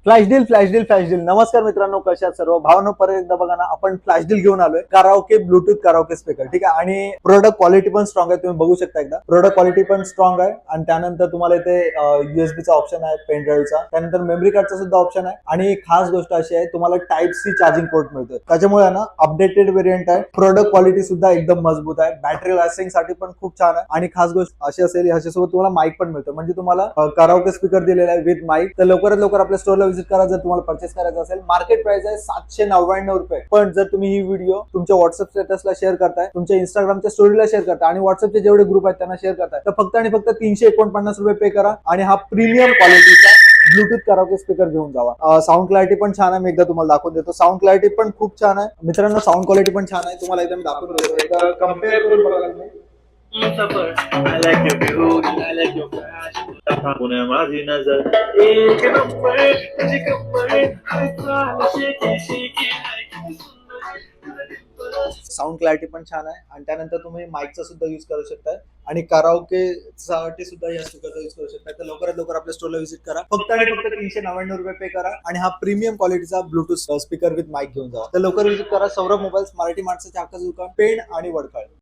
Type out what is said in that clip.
Flash deal. नमस्कार मित्रांनो, कशा आहात सर्व भावांनो. परत एकदा बघा ना, आपण फ्लॅश डील घेऊन आलोय. कराओके ब्लूटूथ कराओके स्पीकर, ठीक आहे. आणि प्रोडक्ट क्वालिटी पण स्ट्रॉंग आहे, तुम्ही बघू शकता एकदा. प्रोडक्ट क्वालिटी पण स्ट्रॉंग आहे. आणि त्यानंतर तुम्हाला इथे युएसबीचा ऑप्शन आहे, पेन ड्राईव्हचा, त्यानंतर मेमरी कार्डचा सुद्धा ऑप्शन आहे. आणि खास गोष्ट अशी आहे, तुम्हाला टाइप सी चार्जिंग पोर्ट मिळतोय. त्याच्यामुळे ना अपडेटेड व्हेरियंट आहे. प्रोडक्ट क्वालिटी सुद्धा एकदम मजबूत आहे. बॅटरी लास्टिंग साठी पण खूप छान आहे. आणि खास गोष्ट अशी असेल, ह्याच्यासोबत तुम्हाला माईक पण मिळतो. म्हणजे तुम्हाला कराओके स्पीकर दिलेला आहे विथ माईक. तर लवकरात लवकर आपल्या स्टोअरला व्हिजिट करा जर तुम्हाला परचेस करायचं असेल. मार्केट प्राइस आहे 799 रुपये. पण जर तुम्ही ही व्हिडिओ तुमच्या व्हॉट्सअप स्टेटसला शेअर करताय, तुमच्या इंस्टाग्रामच्या स्टोरीला शेअर करताय आणि व्हॉट्सअपचे जेवढे ग्रुप आहेत त्यांना शेअर करताय, तर फक्त आणि फक्त 349 रुपये पे करा आणि हा प्रीमियम क्वालिटीचा ब्लूटूथ कराओके स्पीकर घेऊन जावा. साऊंड क्लॅरिटी पण छान आहे. मी एकदा तुम्हाला दाखवून देतो. साऊंड क्लॅरिटी पण खूप छान आहे मित्रांनो. साऊंड क्वालिटी पण छान आहे. तुम्हाला एकदम दाखवून देतो. एकदा कम्पेअर करून बघा तुम्ही. I like your beauty, I like your fashion. पुण्या माझी नजर एक नंबर तुझी कंबर साऊंड क्लॅरिटी पण छान आहे. आणि त्यानंतर तुम्ही माईकचा सुद्धा युज करू शकता आणि कराओके साठी सुद्धा या स्पीकरचा युज करू शकता. तर लवकरात लवकर आपल्या स्टोरला व्हिजिट करा. फक्त आणि फक्त 399 रुपये पे करा आणि हा प्रीमियम क्वालिटीचा ब्लूटूथ स्पीकर विथ माईक घेऊन जावा. तर लवकर व्हिजिट करा. सौरभ मोबाईल्स, मराठी माणसाच्या हक्काचं दुकान, पेण आणि वडखळ.